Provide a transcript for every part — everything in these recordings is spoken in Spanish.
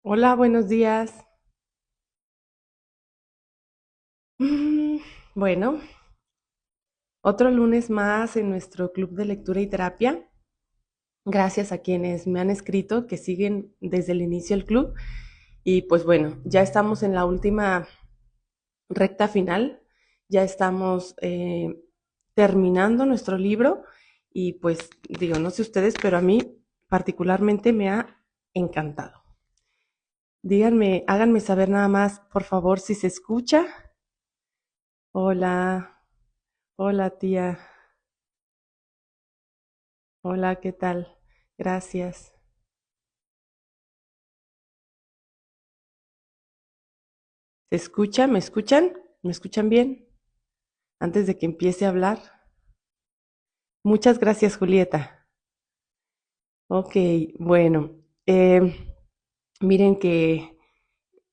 Hola, buenos días. Mm, Bueno, otro lunes más en nuestro club de lectura y terapia. Gracias a quienes me han escrito, que siguen desde el inicio del club. Y pues bueno, ya estamos en la última recta final. Ya estamos terminando nuestro libro. Y pues digo, no sé ustedes, pero a mí particularmente me ha encantado. Díganme, háganme saber nada más, por favor, si se escucha. Hola, hola tía. Hola, ¿qué tal? Gracias. ¿Se escucha? ¿Me escuchan? ¿Me escuchan bien? Antes de que empiece a hablar. Muchas gracias, Julieta. Ok, bueno. Miren que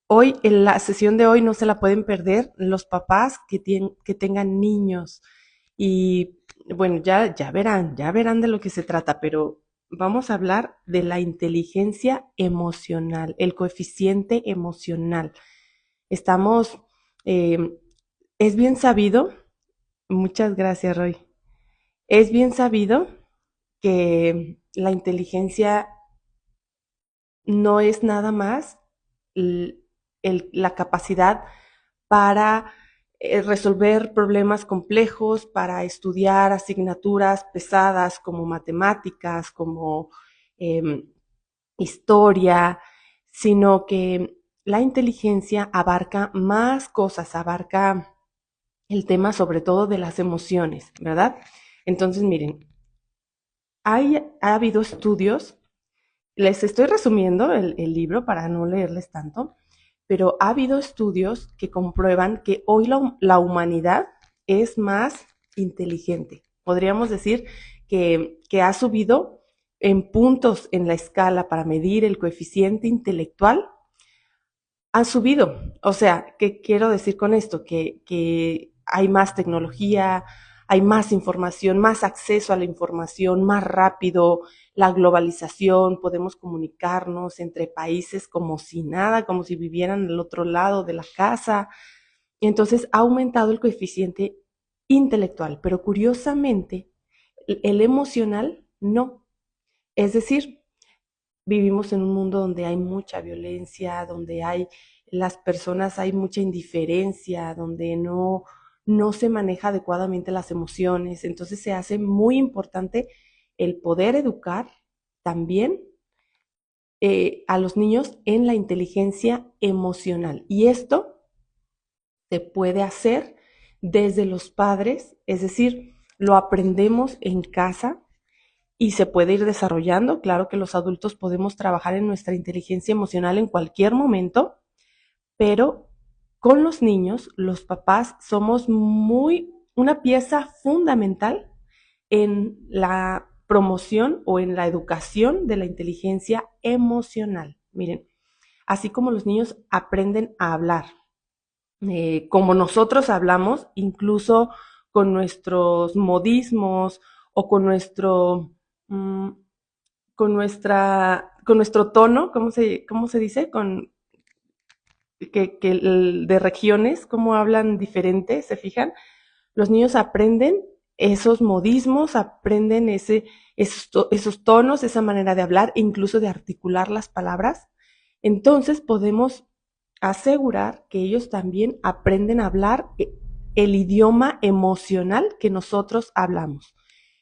hoy, en la sesión de hoy, no se la pueden perder los papás que tengan niños. Y bueno, ya verán de lo que se trata, pero vamos a hablar de la inteligencia emocional, el coeficiente emocional. Estamos, eh, es bien sabido, muchas gracias, Roy. Es bien sabido que la inteligencia no es nada más l- la capacidad para resolver problemas complejos, para estudiar asignaturas pesadas como matemáticas, como em, historia, sino que la inteligencia abarca más cosas, abarca el tema sobre todo de las emociones, ¿verdad? Entonces, miren, ha habido estudios, les estoy resumiendo el libro para no leerles tanto, pero ha habido estudios que comprueban que hoy la humanidad es más inteligente. Podríamos decir que ha subido en puntos en la escala para medir el coeficiente intelectual, han subido. O sea, ¿qué quiero decir con esto? Que hay más tecnología, hay más información, más acceso a la información, más rápido, la globalización, podemos comunicarnos entre países como si nada, como si vivieran al otro lado de la casa. Entonces ha aumentado el coeficiente intelectual, pero curiosamente el emocional no. Es decir, vivimos en un mundo donde hay mucha violencia, donde hay las personas, hay mucha indiferencia, donde no se maneja adecuadamente las emociones. Entonces se hace muy importante el poder educar también a los niños en la inteligencia emocional. Y esto se puede hacer desde los padres, es decir, lo aprendemos en casa, y se puede ir desarrollando. Claro que los adultos podemos trabajar en nuestra inteligencia emocional en cualquier momento, pero con los niños, los papás somos una pieza fundamental en la promoción o en la educación de la inteligencia emocional. Miren, así como los niños aprenden a hablar, como nosotros hablamos, incluso con nuestros modismos o mm, con nuestro tono, cómo se dice? De regiones, cómo hablan diferente, ¿se fijan? Los niños aprenden esos modismos, aprenden esos tonos, esa manera de hablar, e incluso de articular las palabras. Entonces podemos asegurar que ellos también aprenden a hablar el idioma emocional que nosotros hablamos,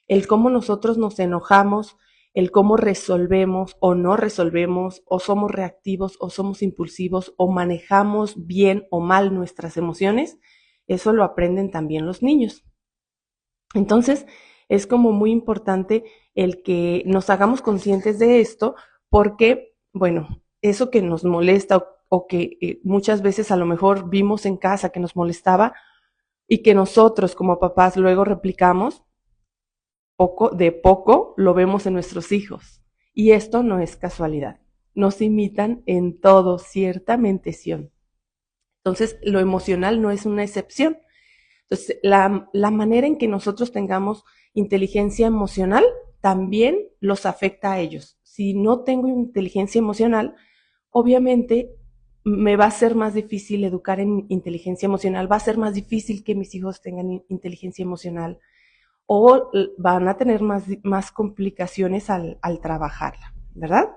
el cómo nosotros nos enojamos, el cómo resolvemos o no resolvemos, o somos reactivos o somos impulsivos, o manejamos bien o mal nuestras emociones, eso lo aprenden también los niños. Entonces, es como muy importante el que nos hagamos conscientes de esto, porque, bueno, eso que nos molesta o que muchas veces a lo mejor vimos en casa que nos molestaba y que nosotros como papás luego replicamos, poco lo vemos en nuestros hijos. Y esto no es casualidad. Nos imitan en todo, ciertamente sí. Entonces, lo emocional no es una excepción. Entonces, la manera en que nosotros tengamos inteligencia emocional también los afecta a ellos. Si no tengo inteligencia emocional, obviamente me va a ser más difícil educar en inteligencia emocional, va a ser más difícil que mis hijos tengan inteligencia emocional o van a tener más complicaciones al trabajarla, ¿verdad?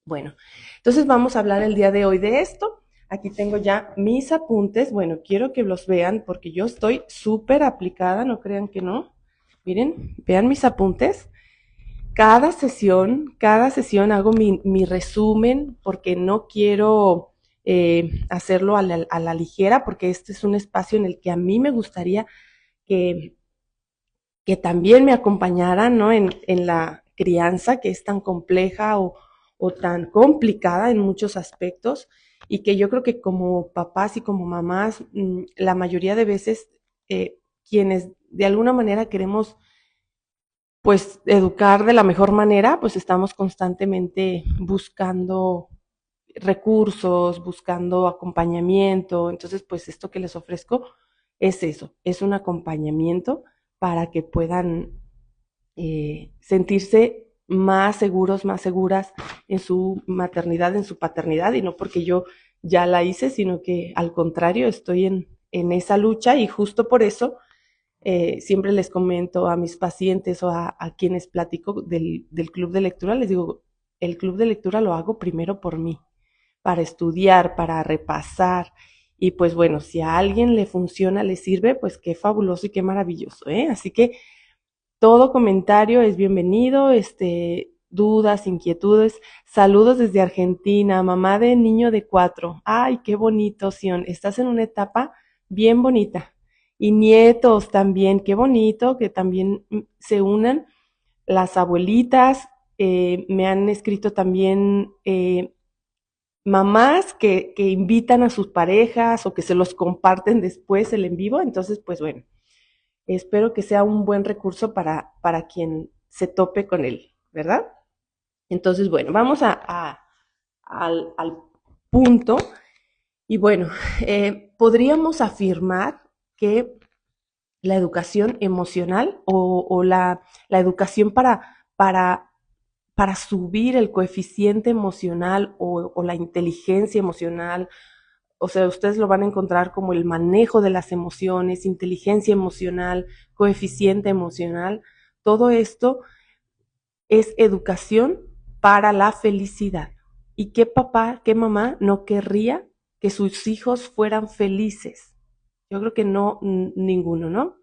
Bueno, entonces vamos a hablar el día de hoy de esto. Aquí tengo ya mis apuntes. Bueno, quiero que los vean porque yo estoy súper aplicada, no crean que no. Miren, vean mis apuntes. Cada sesión hago mi resumen porque no quiero hacerlo a la ligera porque este es un espacio en el que a mí me gustaría que, que también me acompañaran, ¿no? En la crianza que es tan compleja o tan complicada en muchos aspectos y que yo creo que como papás y como mamás, la mayoría de veces quienes de alguna manera queremos pues educar de la mejor manera, pues estamos constantemente buscando recursos, buscando acompañamiento. Entonces, pues esto que les ofrezco es eso, es un acompañamiento para que puedan sentirse más seguros, más seguras en su maternidad, en su paternidad, y no porque yo ya la hice, sino que al contrario, estoy en esa lucha y justo por eso siempre les comento a mis pacientes o a quienes platico del club de lectura, les digo, el club de lectura lo hago primero por mí, para estudiar, para repasar. Y pues bueno, si a alguien le funciona, le sirve, pues qué fabuloso y qué maravilloso, ¿eh? Así que todo comentario es bienvenido, dudas, inquietudes. Saludos desde Argentina, mamá de niño de 4. Ay, qué bonito, Sion. Estás en una etapa bien bonita. Y nietos también, qué bonito que también se unan las abuelitas. Me han escrito también mamás que invitan a sus parejas o que se los comparten después el en vivo. Entonces, pues bueno, espero que sea un buen recurso para quien se tope con él, ¿verdad? Entonces, bueno, vamos al punto. Y bueno, podríamos afirmar que la educación emocional o la educación para subir el coeficiente emocional o la inteligencia emocional, o sea, ustedes lo van a encontrar como el manejo de las emociones, inteligencia emocional, coeficiente emocional. Todo esto es educación para la felicidad. ¿Y qué papá, qué mamá no querría que sus hijos fueran felices? Yo creo que no, ninguno, ¿no?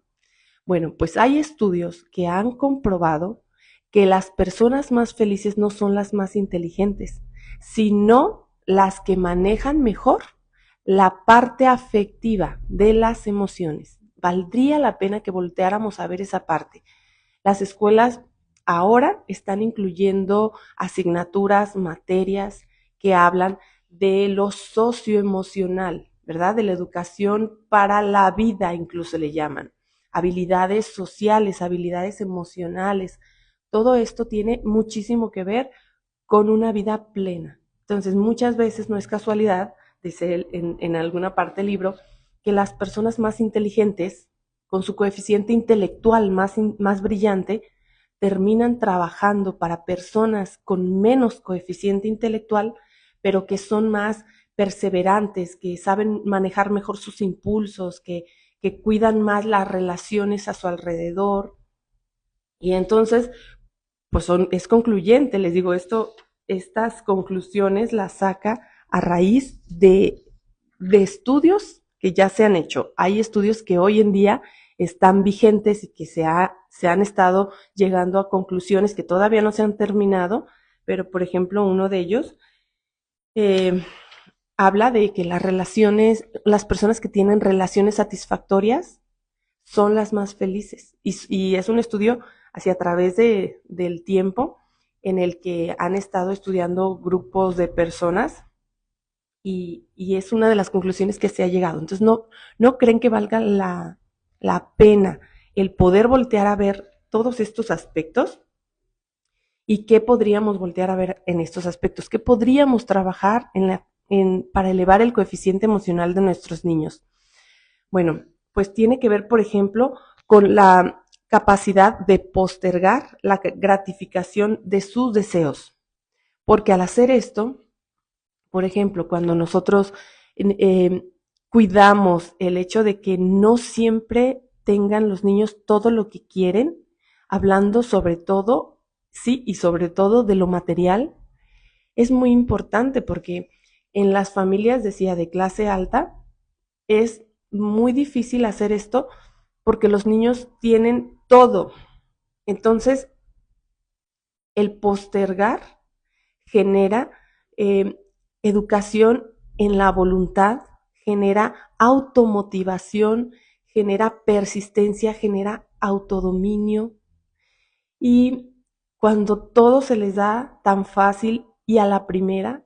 Bueno, pues hay estudios que han comprobado que las personas más felices no son las más inteligentes, sino las que manejan mejor la parte afectiva de las emociones. Valdría la pena que volteáramos a ver esa parte. Las escuelas ahora están incluyendo asignaturas, materias que hablan de lo socioemocional, ¿verdad? De la educación para la vida, incluso le llaman. Habilidades sociales, habilidades emocionales. Todo esto tiene muchísimo que ver con una vida plena. Entonces, muchas veces no es casualidad, dice él en alguna parte del libro, que las personas más inteligentes, con su coeficiente intelectual más brillante, terminan trabajando para personas con menos coeficiente intelectual, pero que son más perseverantes, que saben manejar mejor sus impulsos, que cuidan más las relaciones a su alrededor. Y entonces, pues es concluyente, les digo, estas conclusiones las saca a raíz de estudios que ya se han hecho. Hay estudios que hoy en día están vigentes y que se han estado llegando a conclusiones que todavía no se han terminado, pero por ejemplo uno de ellos eh, habla de que las personas que tienen relaciones satisfactorias son las más felices. Y es un estudio hacia a través del tiempo en el que han estado estudiando grupos de personas y es una de las conclusiones que se ha llegado. Entonces, no creen que valga la pena el poder voltear a ver todos estos aspectos y qué podríamos voltear a ver en estos aspectos, qué podríamos trabajar para elevar el coeficiente emocional de nuestros niños. Bueno, pues tiene que ver, por ejemplo, con la capacidad de postergar la gratificación de sus deseos, porque al hacer esto, Por ejemplo, cuando nosotros cuidamos el hecho de que no siempre tengan los niños todo lo que quieren, hablando sobre todo, sí, y sobre todo de lo material, es muy importante porque en las familias, decía, de clase alta, es muy difícil hacer esto porque los niños tienen todo. Entonces, el postergar genera educación en la voluntad, genera automotivación, genera persistencia, genera autodominio. Y cuando todo se les da tan fácil y a la primera,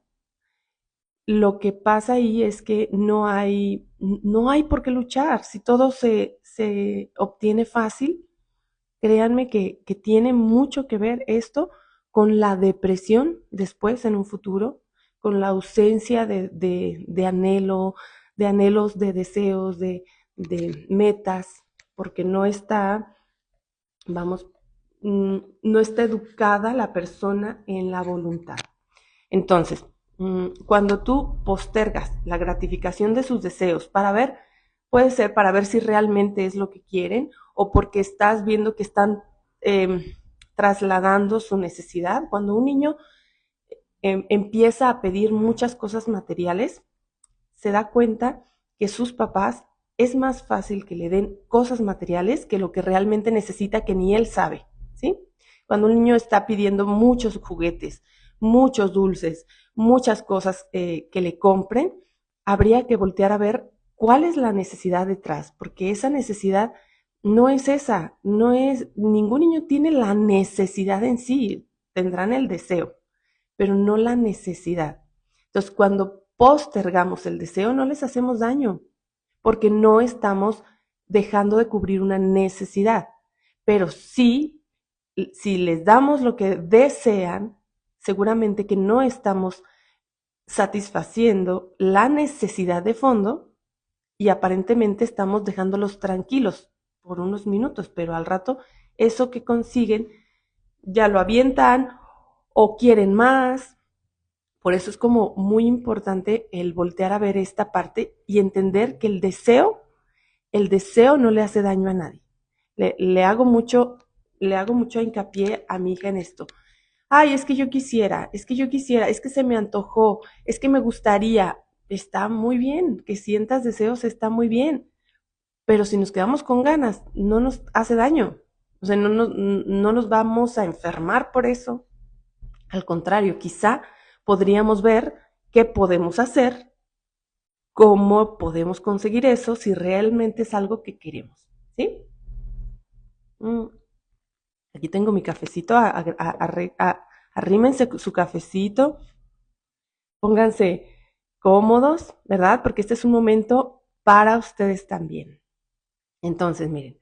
lo que pasa ahí es que no hay por qué luchar. Si todo se obtiene fácil, créanme que tiene mucho que ver esto con la depresión después en un futuro, con la ausencia de anhelo, de anhelos, de deseos, de metas, porque no está, vamos, no está educada la persona en la voluntad. Entonces, cuando tú postergas la gratificación de sus deseos para ver, puede ser para ver si realmente es lo que quieren o porque estás viendo que están trasladando su necesidad. Cuando un niño empieza a pedir muchas cosas materiales, se da cuenta que sus papás es más fácil que le den cosas materiales que lo que realmente necesita que ni él sabe, ¿sí? Cuando un niño está pidiendo muchos juguetes, muchos dulces, muchas cosas que le compren, habría que voltear a ver cuál es la necesidad detrás, porque esa necesidad no es esa, no es, ningún niño tiene la necesidad en sí, tendrán el deseo, pero no la necesidad. Entonces, cuando postergamos el deseo, no les hacemos daño, porque no estamos dejando de cubrir una necesidad. Pero sí, si les damos lo que desean, seguramente que no estamos satisfaciendo la necesidad de fondo y aparentemente estamos dejándolos tranquilos por unos minutos, pero al rato eso que consiguen ya lo avientan o quieren más. Por eso es como muy importante el voltear a ver esta parte y entender que el deseo no le hace daño a nadie. Le hago le hago mucho hincapié a mi hija en esto. Ay, es que yo quisiera, es que yo quisiera, es que se me antojó, es que me gustaría. Está muy bien, que sientas deseos está muy bien, pero si nos quedamos con ganas, no nos hace daño. O sea, no nos vamos a enfermar por eso. Al contrario, quizá podríamos ver qué podemos hacer, cómo podemos conseguir eso si realmente es algo que queremos. ¿Sí? Mm, Aquí tengo mi cafecito, arrímense su cafecito, pónganse cómodos, ¿verdad? Porque este es un momento para ustedes también. Entonces, miren,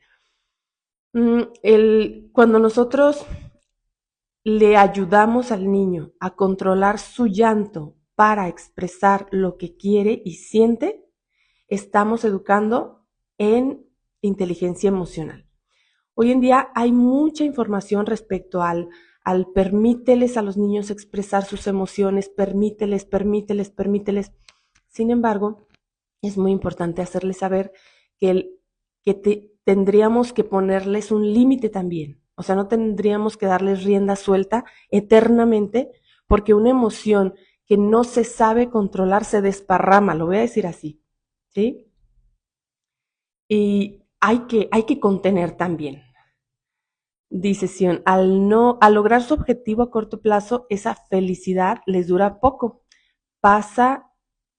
cuando nosotros le ayudamos al niño a controlar su llanto para expresar lo que quiere y siente, estamos educando en inteligencia emocional. Hoy en día hay mucha información respecto al permíteles a los niños expresar sus emociones, permíteles. Sin embargo, es muy importante hacerles saber que tendríamos que ponerles un límite también. O sea, no tendríamos que darles rienda suelta eternamente porque una emoción que no se sabe controlar se desparrama, lo voy a decir así, ¿sí? Y hay que contener también. Dice Sion, al lograr su objetivo a corto plazo, esa felicidad les dura poco, pasa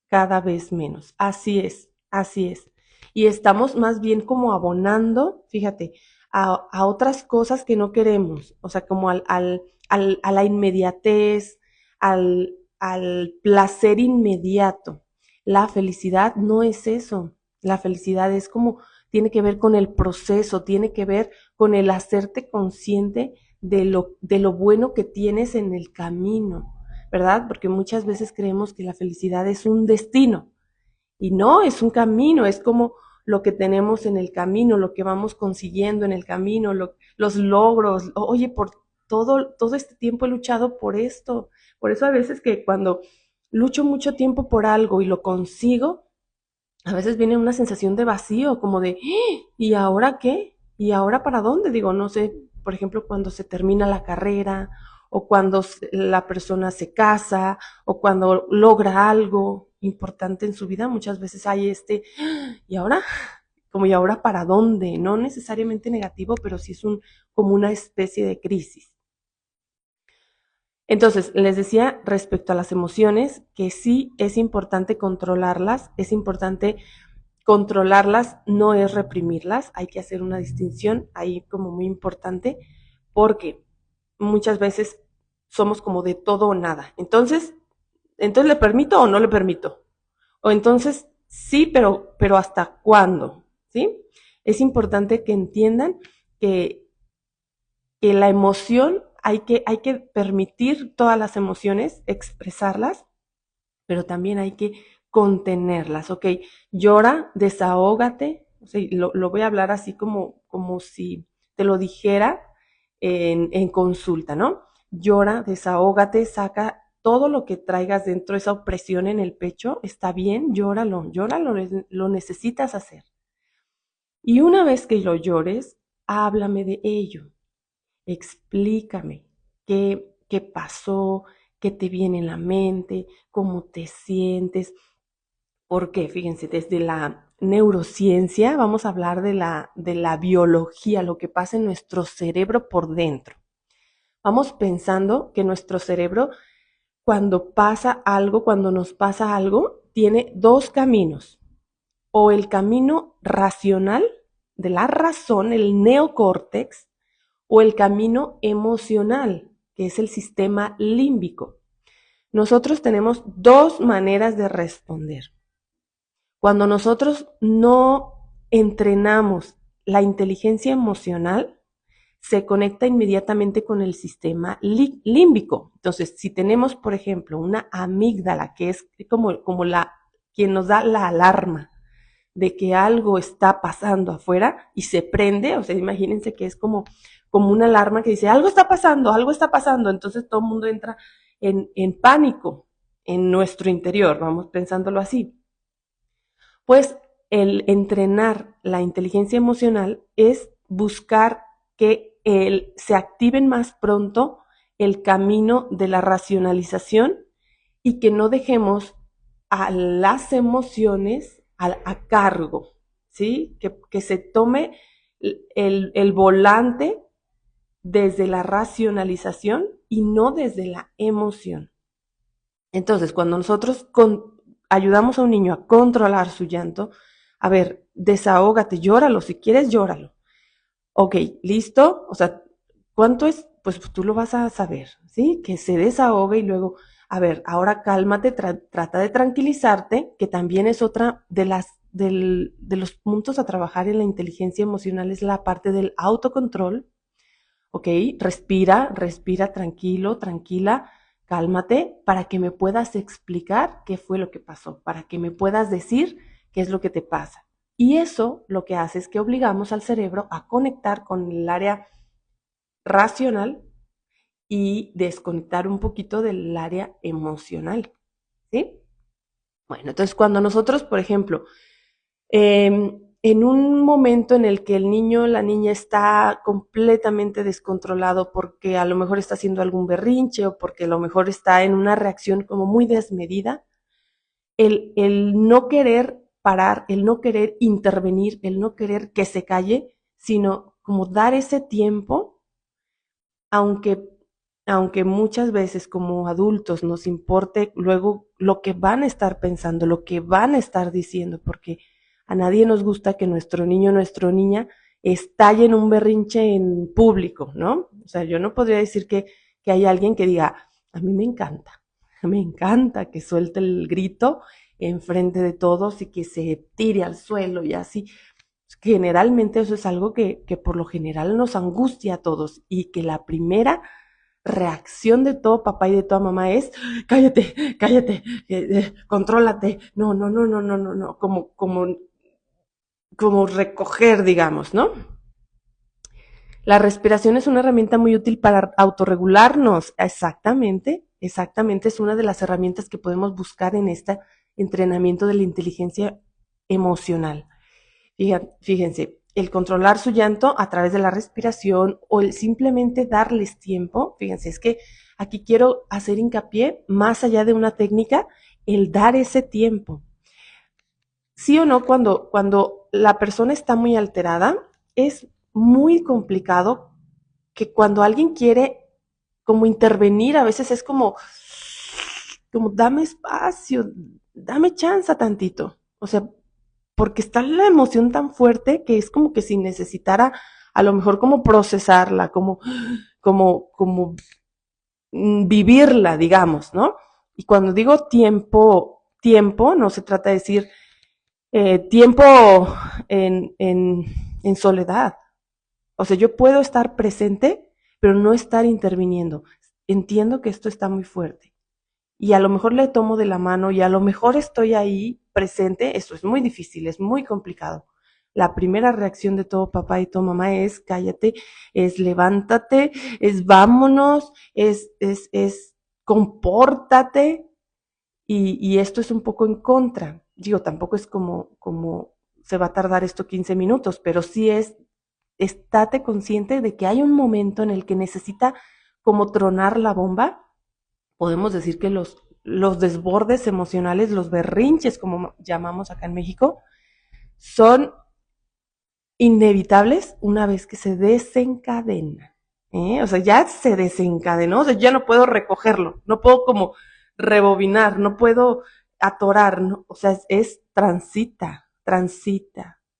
cada vez menos. Así es, así es. Y estamos más bien como abonando, fíjate, a otras cosas que no queremos, o sea, como a la inmediatez, al placer inmediato. La felicidad no es eso. La felicidad es como, tiene que ver con el proceso, tiene que ver con el hacerte consciente de lo bueno que tienes en el camino, ¿verdad? Porque muchas veces creemos que la felicidad es un destino y no, es un camino, es como lo que tenemos en el camino, lo que vamos consiguiendo en el camino, los logros. Oye, por todo este tiempo he luchado por esto. Por eso a veces que cuando lucho mucho tiempo por algo y lo consigo, a veces viene una sensación de vacío, como de, "¡Ah! ¿Y ahora qué? ¿Y ahora para dónde?" Digo, no sé, por ejemplo, cuando se termina la carrera, o cuando la persona se casa, o cuando logra algo importante en su vida, muchas veces hay ¿y ahora? Como, ¿y ahora para dónde? No necesariamente negativo, pero sí es como una especie de crisis. Entonces, les decía respecto a las emociones que sí es importante controlarlas, es importante controlarlas, no es reprimirlas, hay que hacer una distinción ahí como muy importante, porque muchas veces somos como de todo o nada. Entonces le permito o no le permito. O entonces sí, pero ¿hasta cuándo? ¿Sí? Es importante que entiendan que, que la emoción hay que permitir todas las emociones, expresarlas, pero también hay que contenerlas, ¿ok? Llora, desahógate, o sea, lo voy a hablar así como si te lo dijera en consulta, ¿no? Llora, desahógate, saca todo lo que traigas dentro, esa opresión en el pecho, está bien, llóralo, llóralo, lo necesitas hacer. Y una vez que lo llores, háblame de ello, explícame qué pasó, qué te viene en la mente, cómo te sientes. Porque, fíjense, desde la neurociencia vamos a hablar de la biología, lo que pasa en nuestro cerebro por dentro. Vamos pensando que nuestro cerebro, cuando pasa algo, cuando nos pasa algo, tiene dos caminos. O el camino racional, de la razón, el neocórtex, o el camino emocional, que es el sistema límbico. Nosotros tenemos dos maneras de responder. Cuando nosotros no entrenamos la inteligencia emocional, se conecta inmediatamente con el sistema límbico. Entonces, si tenemos, por ejemplo, una amígdala, que es como quien nos da la alarma de que algo está pasando afuera y se prende, o sea, imagínense que es como una alarma que dice, algo está pasando, entonces todo el mundo entra en pánico en nuestro interior, vamos pensándolo así. Pues el entrenar la inteligencia emocional es buscar que se activen más pronto el camino de la racionalización y que no dejemos a las emociones a cargo, ¿sí? Que se tome el volante desde la racionalización y no desde la emoción. Entonces, cuando nosotros ayudamos a un niño a controlar su llanto, a ver, desahógate, llóralo, si quieres, llóralo. Ok, listo, o sea, ¿cuánto es? Pues tú lo vas a saber, ¿sí? Que se desahogue y luego, a ver, ahora cálmate, trata de tranquilizarte, que también es otra de los puntos a trabajar en la inteligencia emocional, es la parte del autocontrol. Ok, respira tranquilo, tranquila, cálmate para que me puedas explicar qué fue lo que pasó, para que me puedas decir qué es lo que te pasa. Y eso lo que hace es que obligamos al cerebro a conectar con el área racional y desconectar un poquito del área emocional, ¿sí? Bueno, entonces cuando nosotros, por ejemplo, en un momento en el que el niño o la niña está completamente descontrolado porque a lo mejor está haciendo algún berrinche o porque a lo mejor está en una reacción como muy desmedida, el no querer parar, el no querer intervenir, el no querer que se calle, sino como dar ese tiempo, aunque, aunque muchas veces como adultos nos importe luego lo que van a estar pensando, lo que van a estar diciendo, porque a nadie nos gusta que nuestro niño o nuestra niña estalle en un berrinche en público, ¿no? O sea, yo no podría decir que hay alguien que diga, a mí me encanta que suelte el grito enfrente de todos y que se tire al suelo y así. Generalmente eso es algo que por lo general nos angustia a todos y que la primera reacción de todo papá y de toda mamá es cállate, cállate, contrólate, no, no, no, no, no, no, no, como recoger, digamos, ¿no? La respiración es una herramienta muy útil para autorregularnos. Exactamente, exactamente es una de las herramientas que podemos buscar en este entrenamiento de la inteligencia emocional. Fíjense, el controlar su llanto a través de la respiración o el simplemente darles tiempo. Fíjense, es que aquí quiero hacer hincapié, más allá de una técnica, el dar ese tiempo. Sí o no, cuando la persona está muy alterada, es muy complicado que cuando alguien quiere como intervenir, a veces es como dame espacio, dame chance tantito. O sea, porque está la emoción tan fuerte que es como que si necesitara a lo mejor como procesarla, como vivirla, digamos, ¿no? Y cuando digo tiempo, no se trata de decir tiempo en, en, en soledad. O sea, yo puedo estar presente, pero no estar interviniendo. Entiendo que esto está muy fuerte. Y a lo mejor le tomo de la mano y a lo mejor estoy ahí presente. Esto es muy difícil, es muy complicado. La primera reacción de todo papá y todo mamá es cállate, es levántate, es vámonos, es compórtate. Y esto es un poco en contra. Digo, tampoco es como se va a tardar esto 15 minutos, pero sí estate consciente de que hay un momento en el que necesita como tronar la bomba. Podemos decir que los desbordes emocionales, los berrinches, como llamamos acá en México, son inevitables una vez que se desencadena. O sea, ya se desencadenó, o sea, ya no puedo recogerlo, no puedo como rebobinar, no puedo atorar, ¿no? O sea, transita.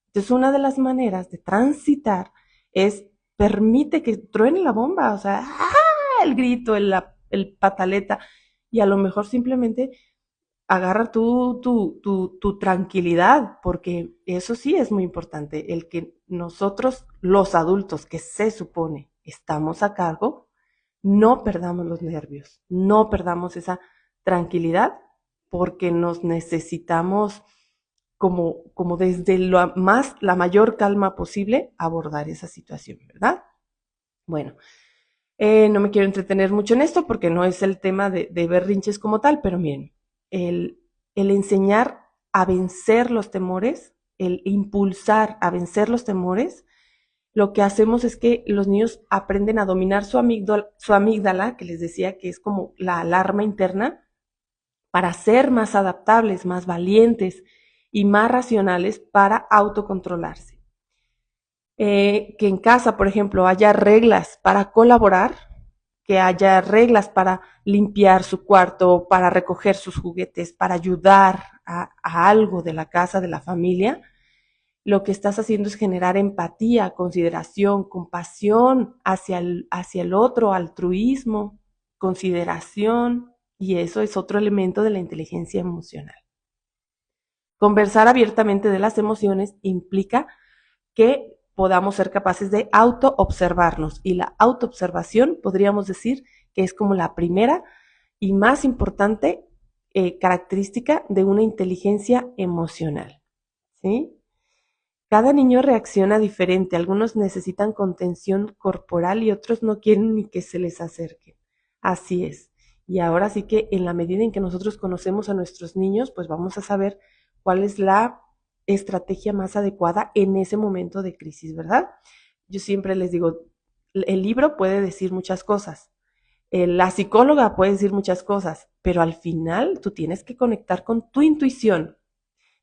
Entonces, una de las maneras de transitar es permite que truene la bomba, o sea, ¡ah! El grito, el pataleta, y a lo mejor simplemente agarra tu tranquilidad, porque eso sí es muy importante, el que nosotros, los adultos, que se supone estamos a cargo, no perdamos los nervios, no perdamos esa tranquilidad, porque nos necesitamos como desde la mayor calma posible abordar esa situación, ¿verdad? Bueno, no me quiero entretener mucho en esto porque no es el tema de berrinches como tal, pero miren, el enseñar a vencer los temores, el impulsar a vencer los temores, lo que hacemos es que los niños aprenden a dominar su amígdala, que les decía que es como la alarma interna, para ser más adaptables, más valientes y más racionales para autocontrolarse. Que en casa, por ejemplo, haya reglas para colaborar, que haya reglas para limpiar su cuarto, para recoger sus juguetes, para ayudar a algo de la casa, de la familia, lo que estás haciendo es generar empatía, consideración, compasión hacia el otro, altruismo, consideración, y eso es otro elemento de la inteligencia emocional. Conversar abiertamente de las emociones implica que podamos ser capaces de autoobservarnos. Y la autoobservación podríamos decir que es como la primera y más importante característica de una inteligencia emocional. ¿Sí? Cada niño reacciona diferente. Algunos necesitan contención corporal y otros no quieren ni que se les acerque. Así es. Y ahora sí que en la medida en que nosotros conocemos a nuestros niños, pues vamos a saber cuál es la estrategia más adecuada en ese momento de crisis, ¿verdad? Yo siempre les digo, el libro puede decir muchas cosas, la psicóloga puede decir muchas cosas, pero al final tú tienes que conectar con tu intuición,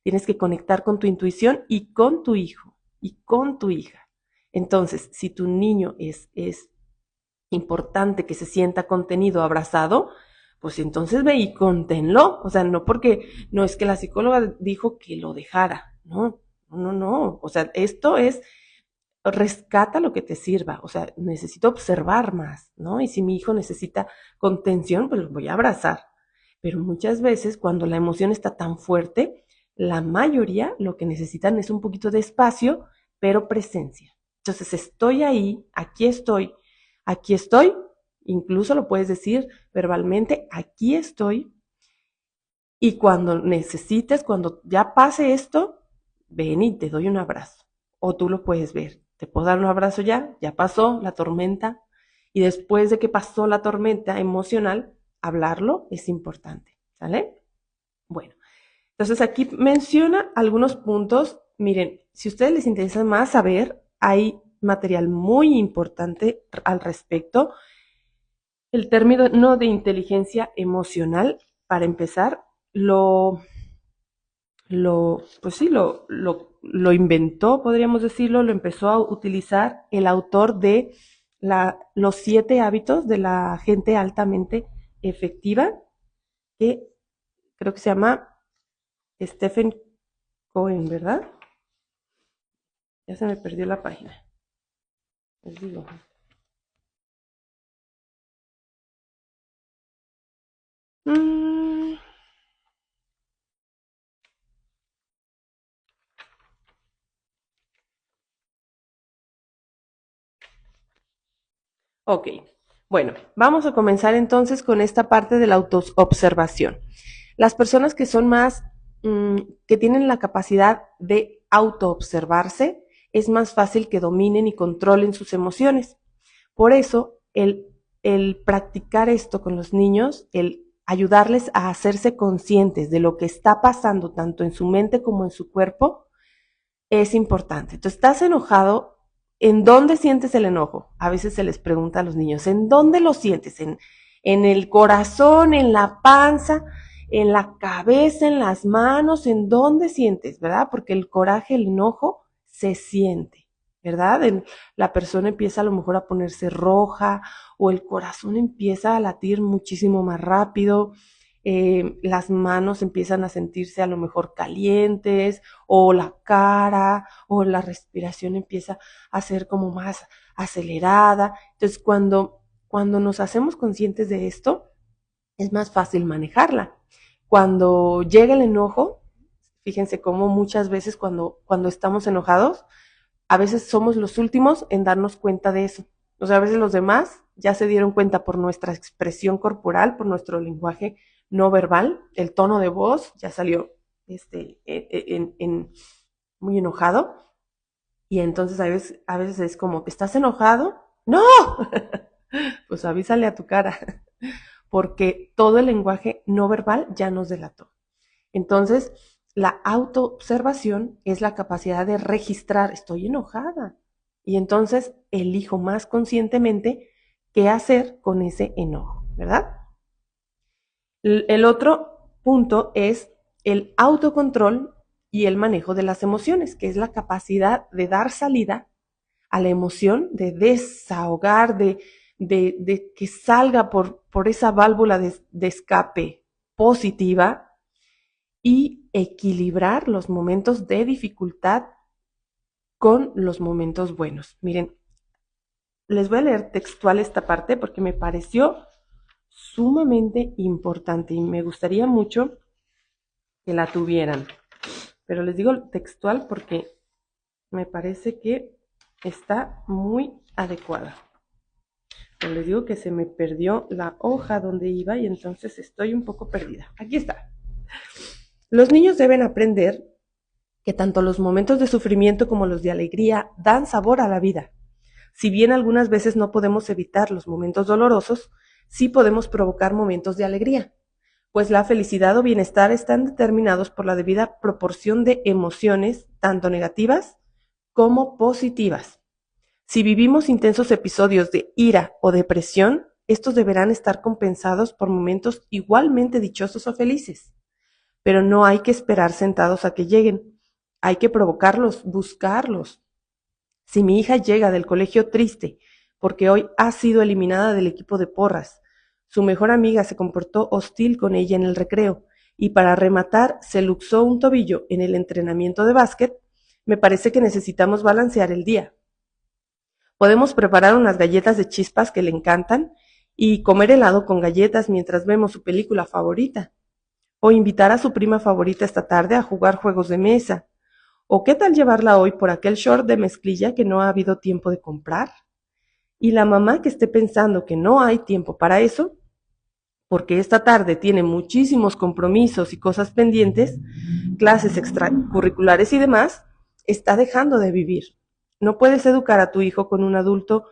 tienes que conectar con tu intuición y con tu hijo y con tu hija. Entonces, si tu niño es importante que se sienta contenido, abrazado, pues entonces ve y conténlo. O sea, no porque, no es que la psicóloga dijo que lo dejara, no, no, no. O sea, esto es, rescata lo que te sirva. O sea, necesito observar más, ¿no? Y si mi hijo necesita contención, pues lo voy a abrazar. Pero muchas veces cuando la emoción está tan fuerte, la mayoría lo que necesitan es un poquito de espacio, pero presencia. Entonces estoy ahí, aquí estoy, incluso lo puedes decir verbalmente, aquí estoy, y cuando necesites, cuando ya pase esto, ven y te doy un abrazo, o tú lo puedes ver. te puedo dar un abrazo ya pasó la tormenta. Y después de que pasó la tormenta emocional, hablarlo es importante, ¿sale? Bueno, entonces aquí menciona algunos puntos. Miren, si a ustedes les interesa más saber, hay material muy importante al respecto. El término no de inteligencia emocional, para empezar, pues sí, lo inventó, podríamos decirlo, lo empezó a utilizar el autor de los 7 hábitos de la gente altamente efectiva, que creo que se llama Stephen Cohen, ¿verdad? Ya se me perdió la página. Les digo. Mm, ok. Bueno, vamos a comenzar entonces con esta parte de la autoobservación. Las personas que son más, que tienen la capacidad de autoobservarse, es más fácil que dominen y controlen sus emociones. Por eso, el practicar esto con los niños, el ayudarles a hacerse conscientes de lo que está pasando tanto en su mente como en su cuerpo, es importante. Entonces, estás enojado, ¿en dónde sientes el enojo? A veces se les pregunta a los niños, ¿en dónde lo sientes? ¿En el corazón, en la panza, en la cabeza, en las manos? ¿En dónde sientes? ¿Verdad? Porque el coraje, el enojo se siente, ¿verdad? La persona empieza a lo mejor a ponerse roja o el corazón empieza a latir muchísimo más rápido. Las manos empiezan a sentirse a lo mejor calientes, o la cara, o la respiración empieza a ser como más acelerada. Entonces, cuando nos hacemos conscientes de esto, es más fácil manejarla. Cuando llega el enojo, fíjense cómo muchas veces cuando estamos enojados, a veces somos los últimos en darnos cuenta de eso. O sea, a veces los demás ya se dieron cuenta por nuestra expresión corporal, por nuestro lenguaje no verbal, el tono de voz ya salió muy enojado. Y entonces a veces es como, ¿estás enojado? ¡No! Pues avísale a tu cara, porque todo el lenguaje no verbal ya nos delató. Entonces, la autoobservación es la capacidad de registrar, estoy enojada. Y entonces elijo más conscientemente qué hacer con ese enojo, ¿verdad? El otro punto es el autocontrol y el manejo de las emociones, que es la capacidad de dar salida a la emoción, de desahogar, de que salga por esa válvula de escape positiva y equilibrar los momentos de dificultad con los momentos buenos. Miren, les voy a leer textual esta parte porque me pareció sumamente importante y me gustaría mucho que la tuvieran. Pero les digo textual porque me parece que está muy adecuada. Pero les digo que se me perdió la hoja donde iba y entonces estoy un poco perdida. Aquí está. Los niños deben aprender que tanto los momentos de sufrimiento como los de alegría dan sabor a la vida. Si bien algunas veces no podemos evitar los momentos dolorosos, sí podemos provocar momentos de alegría, pues la felicidad o bienestar están determinados por la debida proporción de emociones, tanto negativas como positivas. Si vivimos intensos episodios de ira o depresión, estos deberán estar compensados por momentos igualmente dichosos o felices. Pero no hay que esperar sentados a que lleguen. Hay que provocarlos, buscarlos. Si mi hija llega del colegio triste porque hoy ha sido eliminada del equipo de porras, su mejor amiga se comportó hostil con ella en el recreo y para rematar se luxó un tobillo en el entrenamiento de básquet, me parece que necesitamos balancear el día. Podemos preparar unas galletas de chispas que le encantan y comer helado con galletas mientras vemos su película favorita. O invitar a su prima favorita esta tarde a jugar juegos de mesa. ¿O qué tal llevarla hoy por aquel short de mezclilla que no ha habido tiempo de comprar? Y la mamá que esté pensando que no hay tiempo para eso, porque esta tarde tiene muchísimos compromisos y cosas pendientes, clases extracurriculares y demás, está dejando de vivir. No puedes educar a tu hijo con un adulto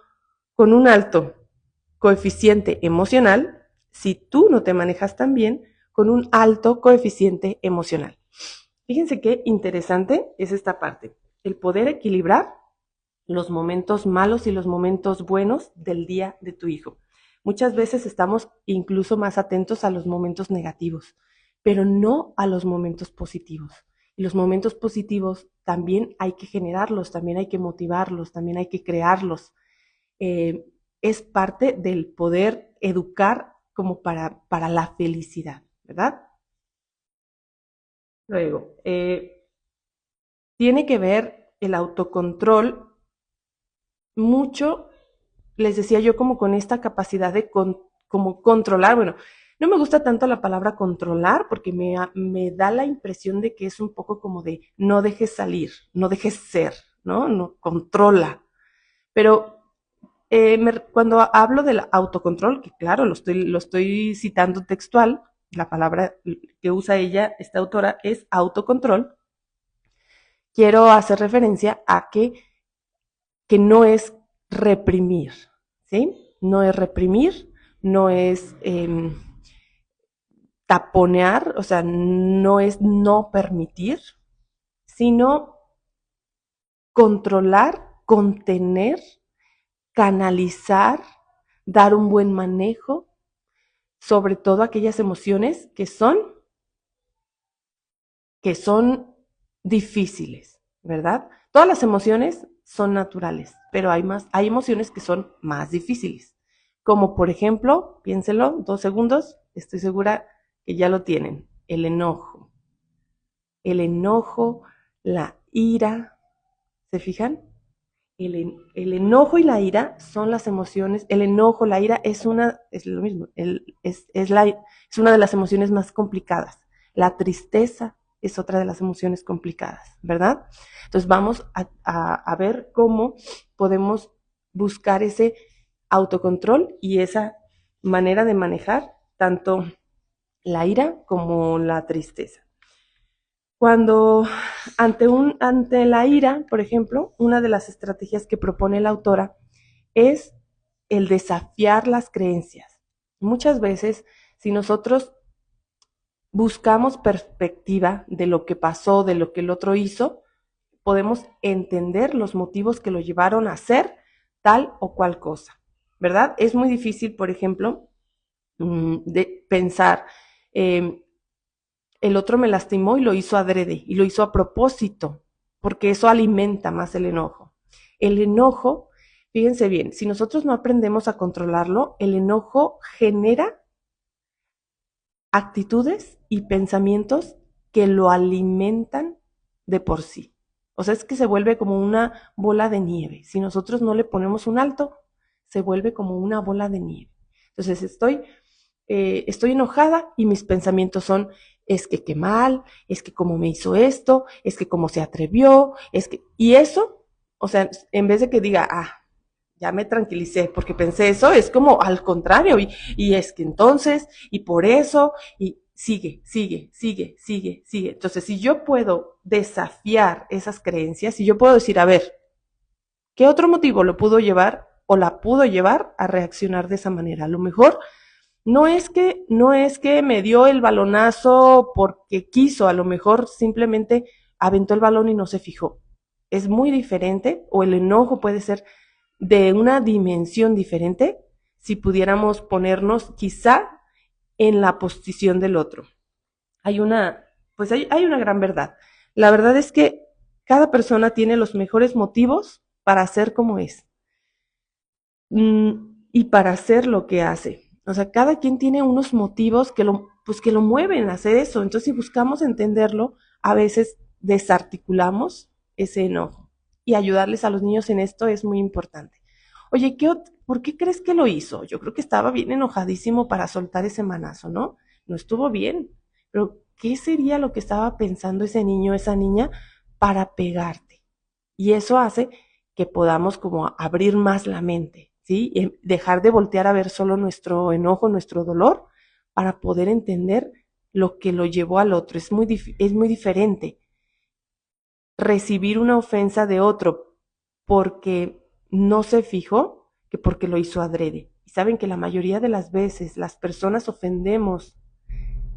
con un alto coeficiente emocional si tú no te manejas tan bien con un alto coeficiente emocional. Fíjense qué interesante es esta parte, el poder equilibrar los momentos malos y los momentos buenos del día de tu hijo. Muchas veces estamos incluso más atentos a los momentos negativos, pero no a los momentos positivos. Y los momentos positivos también hay que generarlos, también hay que motivarlos, también hay que crearlos. Eh, es parte del poder educar como para la felicidad, ¿verdad? Luego, tiene que ver el autocontrol mucho, les decía yo, como con esta capacidad de como controlar. Bueno, no me gusta tanto la palabra controlar porque me da la impresión de que es un poco como de no dejes salir, no dejes ser, ¿no? No controla. Pero cuando hablo del autocontrol, que claro, lo estoy citando textual, la palabra que usa ella, esta autora, es autocontrol, quiero hacer referencia a que no es reprimir, ¿sí? No es reprimir, no es taponear, o sea, no es no permitir, sino controlar, contener, canalizar, dar un buen manejo, sobre todo aquellas emociones que son difíciles, ¿verdad? Todas las emociones son naturales, pero hay emociones que son más difíciles. Como por ejemplo, piénselo, 2 segundos, estoy segura que ya lo tienen. El enojo. El enojo, la ira, ¿se fijan? El enojo y la ira son las emociones. El enojo, la ira es lo mismo, es una de las emociones más complicadas. La tristeza es otra de las emociones complicadas, ¿verdad? Entonces vamos a ver cómo podemos buscar ese autocontrol y esa manera de manejar tanto la ira como la tristeza. Cuando ante la ira, por ejemplo, una de las estrategias que propone la autora es el desafiar las creencias. Muchas veces, si nosotros buscamos perspectiva de lo que pasó, de lo que el otro hizo, podemos entender los motivos que lo llevaron a hacer tal o cual cosa, ¿verdad? Es muy difícil, por ejemplo, de pensar, eh, el otro me lastimó y lo hizo adrede y lo hizo a propósito, porque eso alimenta más el enojo. El enojo, fíjense bien, si nosotros no aprendemos a controlarlo, el enojo genera actitudes y pensamientos que lo alimentan de por sí. O sea, es que se vuelve como una bola de nieve. Si nosotros no le ponemos un alto, se vuelve como una bola de nieve. Entonces estoy enojada y mis pensamientos son, es que qué mal, es que cómo me hizo esto, es que cómo se atrevió, y eso, o sea, en vez de que diga, ya me tranquilicé porque pensé eso, es como al contrario, y es que entonces, y por eso, y sigue, sigue, sigue, sigue, sigue. Entonces, si yo puedo desafiar esas creencias, si yo puedo decir, a ver, ¿qué otro motivo lo pudo llevar o la pudo llevar a reaccionar de esa manera? A lo mejor no es que me dio el balonazo porque quiso, a lo mejor simplemente aventó el balón y no se fijó. Es muy diferente, o el enojo puede ser de una dimensión diferente si pudiéramos ponernos quizá en la posición del otro. Hay una, pues hay una gran verdad. La verdad es que cada persona tiene los mejores motivos para ser como es, y para hacer lo que hace. O sea, cada quien tiene unos motivos pues que lo mueven a hacer eso. Entonces, si buscamos entenderlo, a veces desarticulamos ese enojo. Y ayudarles a los niños en esto es muy importante. Oye, ¿por qué crees que lo hizo? Yo creo que estaba bien enojadísimo para soltar ese manazo, ¿no? No estuvo bien. Pero, ¿qué sería lo que estaba pensando ese niño, esa niña, para pegarte? Y eso hace que podamos como abrir más la mente, ¿sí? Y dejar de voltear a ver solo nuestro enojo, nuestro dolor, para poder entender lo que lo llevó al otro. Es muy diferente recibir una ofensa de otro porque no se fijó que porque lo hizo adrede. Y saben que la mayoría de las veces las personas ofendemos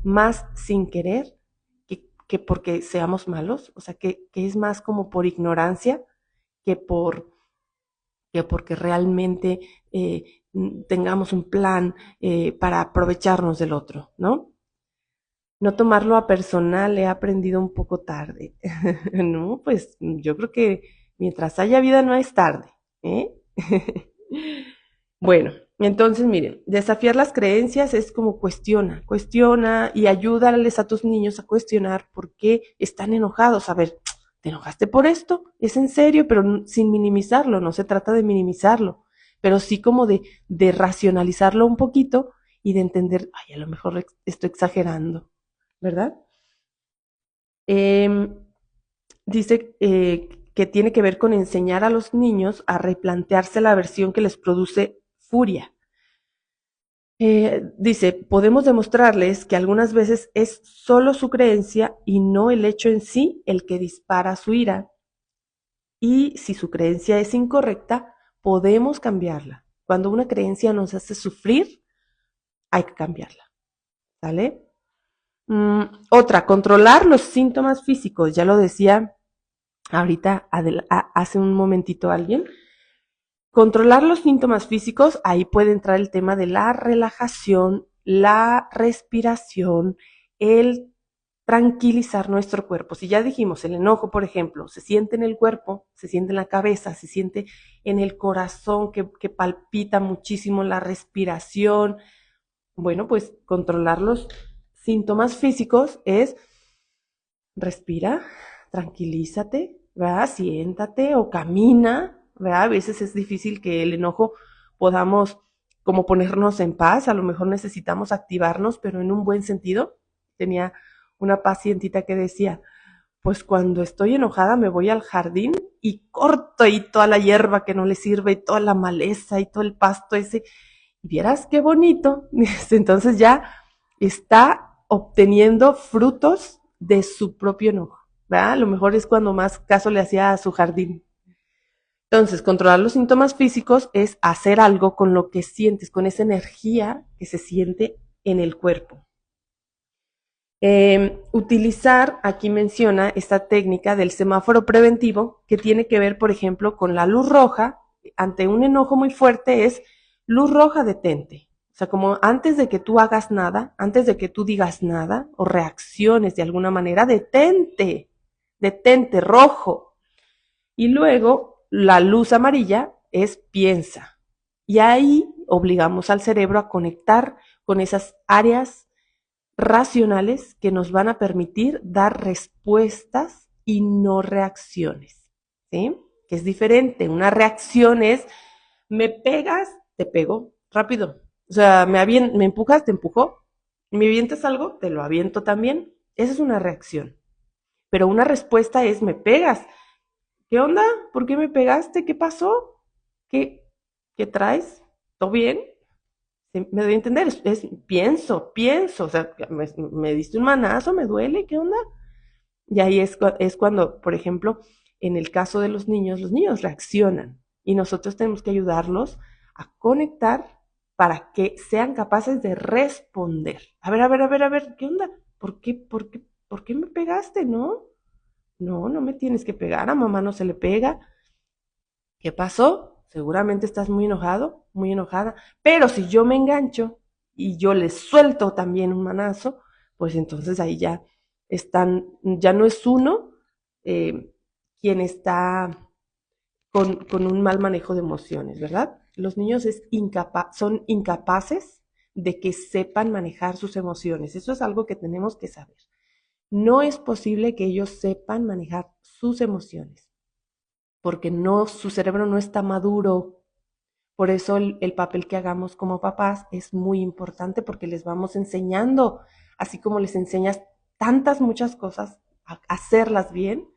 más sin querer que porque seamos malos, o sea, que es más como por ignorancia que por que porque realmente tengamos un plan para aprovecharnos del otro, ¿no? No tomarlo a personal he aprendido un poco tarde. No, pues yo creo que mientras haya vida no es tarde, ¿eh? Bueno, entonces miren, desafiar las creencias es como cuestiona y ayúdales a tus niños a cuestionar por qué están enojados. A ver, ¿te enojaste por esto? ¿Es en serio? Pero sin minimizarlo, no se trata de minimizarlo, pero sí como de racionalizarlo un poquito y de entender, ay, a lo mejor estoy exagerando, ¿verdad? Eh, dice que tiene que ver con enseñar a los niños a replantearse la versión que les produce furia. Dice, podemos demostrarles que algunas veces es solo su creencia y no el hecho en sí el que dispara su ira. Y si su creencia es incorrecta, podemos cambiarla. Cuando una creencia nos hace sufrir, hay que cambiarla. ¿Sale? Otra, controlar los síntomas físicos. Ya lo decía ahorita, hace un momentito alguien. Controlar los síntomas físicos, ahí puede entrar el tema de la relajación, la respiración, el tranquilizar nuestro cuerpo. Si ya dijimos, el enojo, por ejemplo, se siente en el cuerpo, se siente en la cabeza, se siente en el corazón que palpita muchísimo, la respiración. Bueno, pues controlar los síntomas físicos es respira, tranquilízate, ¿verdad? Siéntate o camina, ¿verdad? A veces es difícil que el enojo podamos como ponernos en paz, a lo mejor necesitamos activarnos, pero en un buen sentido. Tenía una pacientita que decía, pues cuando estoy enojada me voy al jardín y corto ahí toda la hierba que no le sirve y toda la maleza y todo el pasto ese. Y vieras qué bonito. Entonces ya está obteniendo frutos de su propio enojo, ¿verdad? A lo mejor es cuando más caso le hacía a su jardín. Entonces, controlar los síntomas físicos es hacer algo con lo que sientes, con esa energía que se siente en el cuerpo. Utilizar, aquí menciona esta técnica del semáforo preventivo, que tiene que ver, por ejemplo, con la luz roja. Ante un enojo muy fuerte es luz roja, detente. O sea, como antes de que tú hagas nada, antes de que tú digas nada o reacciones de alguna manera, detente, detente, rojo. Y luego la luz amarilla es piensa. Y ahí obligamos al cerebro a conectar con esas áreas racionales que nos van a permitir dar respuestas y no reacciones, ¿sí? Que es diferente. Una reacción es, me pegas, te pego, rápido. O sea, me empujas, te empujo. Me avientas algo, te lo aviento también. Esa es una reacción. Pero una respuesta es, me pegas. ¿Qué onda? ¿Por qué me pegaste? ¿Qué pasó? ¿Qué, qué traes? ¿Todo bien? ¿Sí? ¿Me doy a entender? Pienso, o sea, me diste un manazo, me duele, ¿qué onda? Y ahí es cuando, por ejemplo, en el caso de los niños reaccionan y nosotros tenemos que ayudarlos a conectar para que sean capaces de responder. A ver, ¿qué onda? ¿Por qué me pegaste? No, no, no me tienes que pegar, a mamá no se le pega. ¿Qué pasó? Seguramente estás muy enojado, muy enojada. Pero si yo me engancho y yo les suelto también un manazo, pues entonces ahí ya ya no es uno eh, quien está con un mal manejo de emociones, ¿verdad? Los niños son incapaces de que sepan manejar sus emociones. Eso es algo que tenemos que saber. No es posible que ellos sepan manejar sus emociones porque no, su cerebro no está maduro. Por eso el papel que hagamos como papás es muy importante porque les vamos enseñando, así como les enseñas tantas, muchas cosas, a hacerlas bien,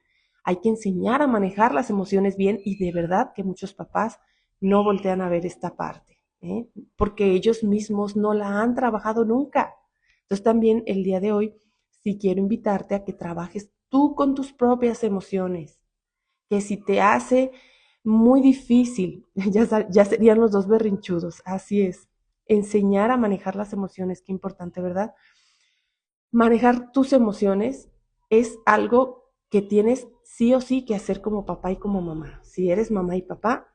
hay que enseñar a manejar las emociones bien y de verdad que muchos papás no voltean a ver esta parte, ¿eh? Porque ellos mismos no la han trabajado nunca. Entonces también el día de hoy sí quiero invitarte a que trabajes tú con tus propias emociones, que si te hace Muy difícil, ya serían los dos berrinchudos, así es. Enseñar a manejar las emociones, qué importante, ¿verdad? Manejar tus emociones es algo que tienes sí o sí que hacer como papá y como mamá. Si eres mamá y papá,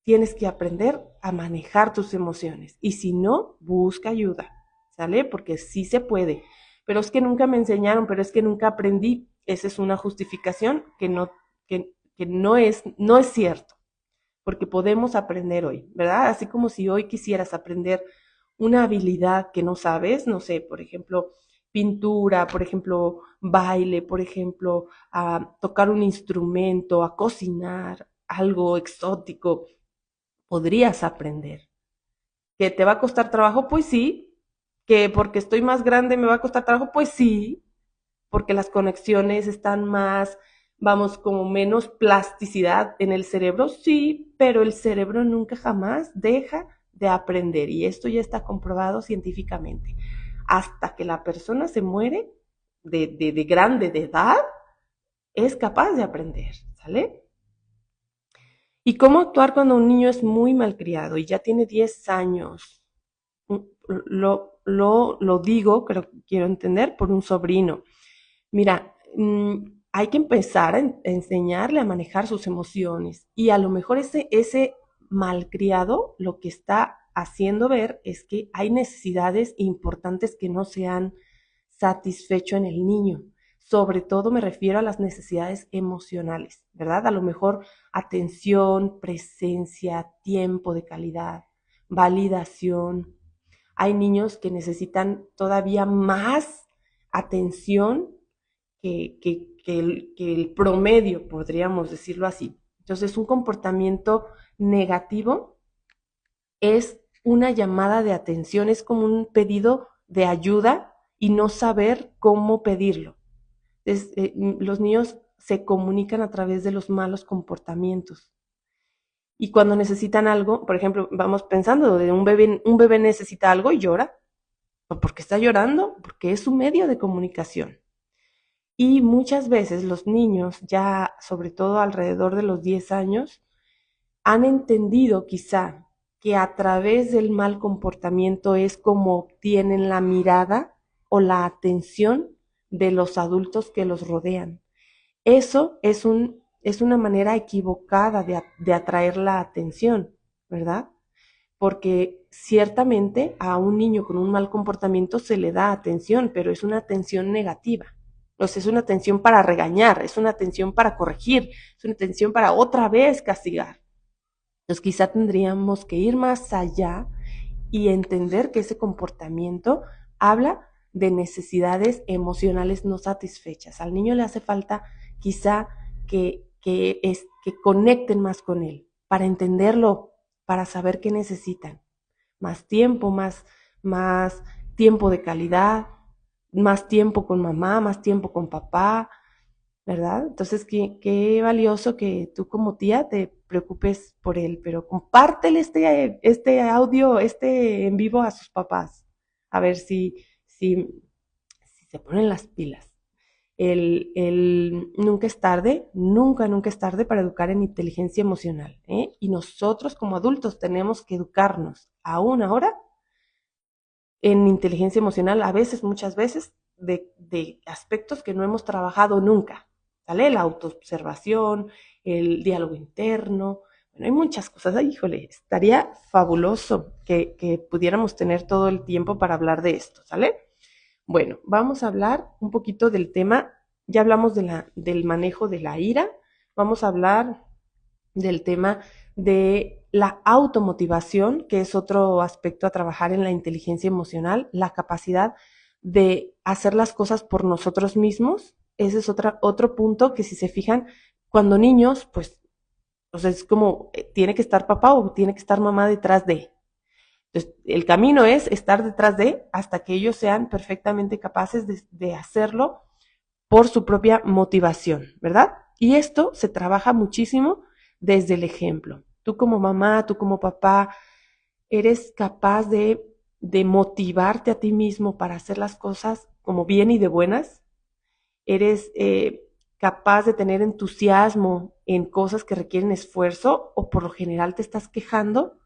tienes que aprender a manejar tus emociones. Y si no, busca ayuda, ¿sale? Porque sí se puede. Pero es que nunca me enseñaron, pero es que nunca aprendí. Esa es una justificación que no es cierto, porque podemos aprender hoy, ¿verdad? Así como si hoy quisieras aprender una habilidad que no sabes, no sé, por ejemplo, pintura, por ejemplo, baile, por ejemplo, a tocar un instrumento, a cocinar, algo exótico, podrías aprender. ¿Que te va a costar trabajo? Pues sí. ¿Que porque estoy más grande me va a costar trabajo? Pues sí, porque las conexiones están más, vamos, como menos plasticidad en el cerebro, sí, pero el cerebro nunca jamás deja de aprender y esto ya está comprobado científicamente. Hasta que la persona se muere de grande, de edad, es capaz de aprender, ¿sale? ¿Y cómo actuar cuando un niño es muy malcriado y ya tiene 10 años? Lo digo, creo que quiero entender, por un sobrino. Mira, hay que empezar a enseñarle a manejar sus emociones y a lo mejor ese malcriado lo que está haciendo ver es que hay necesidades importantes que no se han satisfecho en el niño. Sobre todo me refiero a las necesidades emocionales, ¿verdad? A lo mejor atención, presencia, tiempo de calidad, validación. Hay niños que necesitan todavía más atención que el promedio, podríamos decirlo así. Entonces, un comportamiento negativo es una llamada de atención, es como un pedido de ayuda y no saber cómo pedirlo. Los niños se comunican a través de los malos comportamientos. Y cuando necesitan algo, por ejemplo, vamos pensando, de un bebé necesita algo y llora. ¿Por qué está llorando? Porque es su medio de comunicación. Y muchas veces los niños, ya sobre todo alrededor de los 10 años, han entendido quizá que a través del mal comportamiento es como obtienen la mirada o la atención de los adultos que los rodean. Eso es una manera equivocada de atraer la atención, ¿verdad? Porque ciertamente a un niño con un mal comportamiento se le da atención, pero es una atención negativa. O sea, es una atención para regañar, es una atención para corregir, es una atención para otra vez castigar. Entonces quizá tendríamos que ir más allá y entender que ese comportamiento habla de necesidades emocionales no satisfechas. Al niño le hace falta quizá que conecten más con él, para entenderlo, para saber qué necesitan. Más tiempo de calidad, más tiempo con mamá, más tiempo con papá, ¿verdad? Entonces, qué valioso que tú como tía te preocupes por él, pero compártele este audio, este en vivo a sus papás, a ver si se ponen las pilas. Nunca es tarde, nunca es tarde para educar en inteligencia emocional, ¿eh? Y nosotros como adultos tenemos que educarnos aún ahora en inteligencia emocional, a veces, muchas veces, de aspectos que no hemos trabajado nunca, ¿sale? La autoobservación, el diálogo interno, bueno, hay muchas cosas. Ay, híjole, estaría fabuloso que pudiéramos tener todo el tiempo para hablar de esto, ¿sale? Bueno, vamos a hablar un poquito del tema, ya hablamos del manejo de la ira, vamos a hablar del tema de la automotivación, que es otro aspecto a trabajar en la inteligencia emocional, la capacidad de hacer las cosas por nosotros mismos. Ese es otro punto que si se fijan, cuando niños, pues, o sea, es como, tiene que estar papá o tiene que estar mamá detrás de. Entonces, el camino es estar detrás de hasta que ellos sean perfectamente capaces de hacerlo por su propia motivación, ¿verdad? Y esto se trabaja muchísimo desde el ejemplo. Tú como mamá, tú como papá, eres capaz de motivarte a ti mismo para hacer las cosas como bien y de buenas. Eres capaz de tener entusiasmo en cosas que requieren esfuerzo o por lo general te estás quejando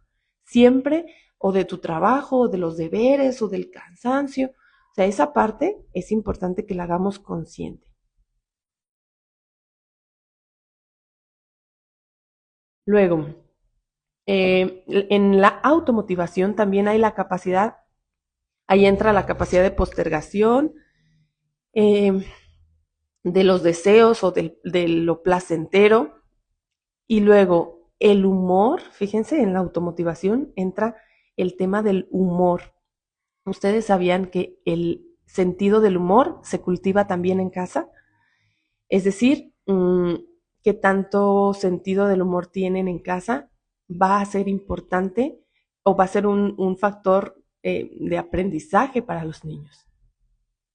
siempre o de tu trabajo o de los deberes o del cansancio. O sea, esa parte es importante que la hagamos consciente. Luego, en la automotivación también hay la capacidad, ahí entra la capacidad de postergación, eh, de los deseos o de lo placentero. Y luego el humor, fíjense, en la automotivación entra el tema del humor. ¿Ustedes sabían que el sentido del humor se cultiva también en casa? Es decir, qué tanto sentido del humor tienen en casa va a ser importante o va a ser un factor de aprendizaje para los niños.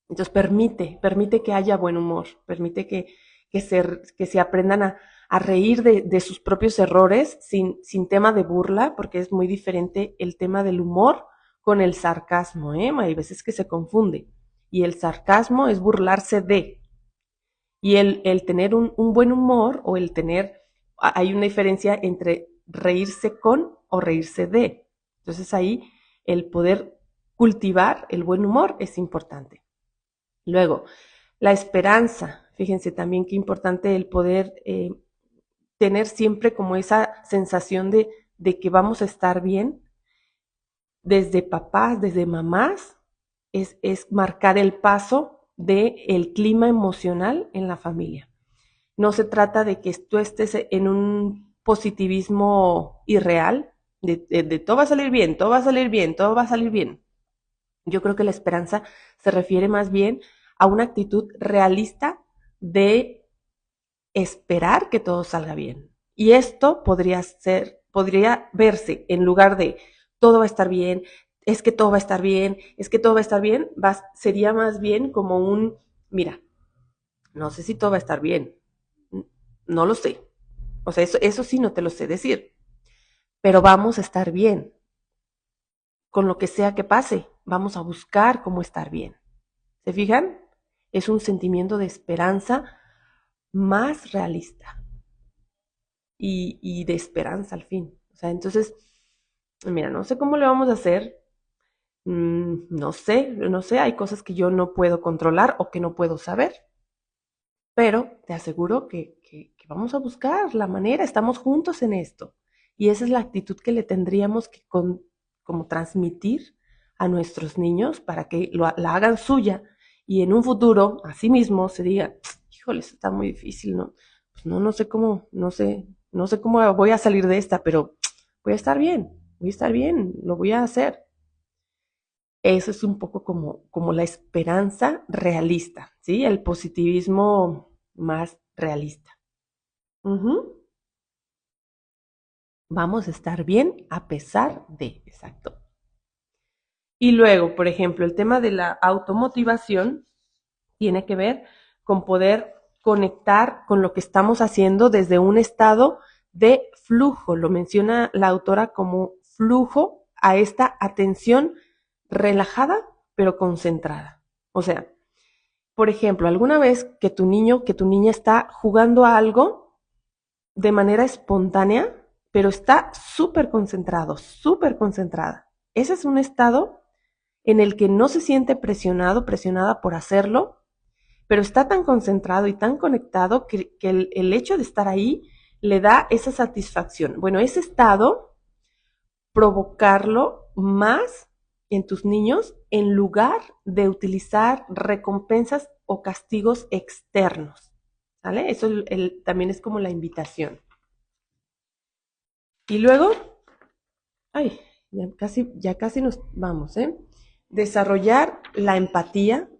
Entonces permite que haya buen humor, permite que se aprendan a reír de sus propios errores sin tema de burla, porque es muy diferente el tema del humor con el sarcasmo, ¿eh? Hay veces que se confunde. Y el sarcasmo es burlarse de. Y el tener un buen humor o el tener, hay una diferencia entre reírse con o reírse de. Entonces ahí el poder cultivar el buen humor es importante. Luego, la esperanza. Fíjense también qué importante el poder tener siempre como esa sensación de que vamos a estar bien. Desde papás, desde mamás, es marcar el paso del clima emocional en la familia. No se trata de que tú estés en un positivismo irreal, de todo va a salir bien, todo va a salir bien, todo va a salir bien. Yo creo que la esperanza se refiere más bien a una actitud realista de esperar que todo salga bien. Y esto podría verse en lugar de todo va a estar bien, es que todo va a estar bien, es que todo va a estar bien, sería más bien como mira, no sé si todo va a estar bien, no lo sé. O sea, eso sí no te lo sé decir, pero vamos a estar bien. Con lo que sea que pase, vamos a buscar cómo estar bien. ¿Se fijan? Es un sentimiento de esperanza más realista y de esperanza al fin. O sea, entonces, mira, no sé cómo le vamos a hacer. No sé, hay cosas que yo no puedo controlar o que no puedo saber, pero te aseguro que vamos a buscar la manera, estamos juntos en esto. Y esa es la actitud que le tendríamos que como transmitir a nuestros niños para que la hagan suya y en un futuro, así mismo, se diga, híjole, eso está muy difícil, ¿no? Pues no sé cómo, no sé cómo voy a salir de esta, pero voy a estar bien, lo voy a hacer. Eso es un poco como la esperanza realista, ¿sí? El positivismo más realista. Ujú. Vamos a estar bien a pesar de, exacto. Y luego, por ejemplo, el tema de la automotivación tiene que ver con poder conectar con lo que estamos haciendo desde un estado de flujo. Lo menciona la autora como flujo a esta atención relajada pero concentrada. O sea, por ejemplo, alguna vez que tu niño, que tu niña está jugando a algo de manera espontánea, pero está súper concentrado, súper concentrada. Ese es un estado en el que no se siente presionado, presionada por hacerlo, pero está tan concentrado y tan conectado que el hecho de estar ahí le da esa satisfacción. Bueno, ese estado, provocarlo más en tus niños en lugar de utilizar recompensas o castigos externos. ¿Vale? Eso también es como la invitación. Y luego, ay, ya casi nos vamos, ¿eh? Desarrollar la empatía.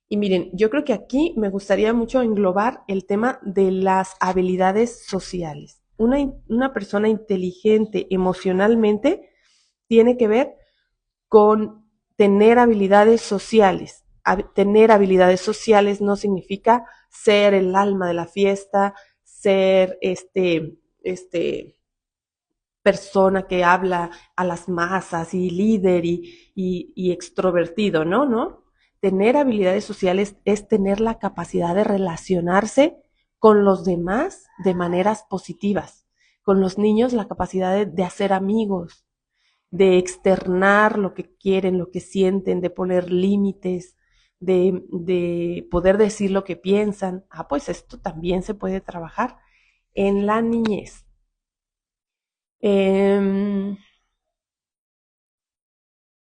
Y miren, yo creo que aquí me gustaría mucho englobar el tema de las habilidades sociales. Una persona inteligente emocionalmente tiene que ver con tener habilidades sociales. Tener habilidades sociales no significa ser el alma de la fiesta, ser persona que habla a las masas y líder y extrovertido, ¿no? ¿No? Tener habilidades sociales es tener la capacidad de relacionarse con los demás de maneras positivas. Con los niños la capacidad de hacer amigos, de externar lo que quieren, lo que sienten, de poner límites, de poder decir lo que piensan. Pues esto también se puede trabajar en la niñez.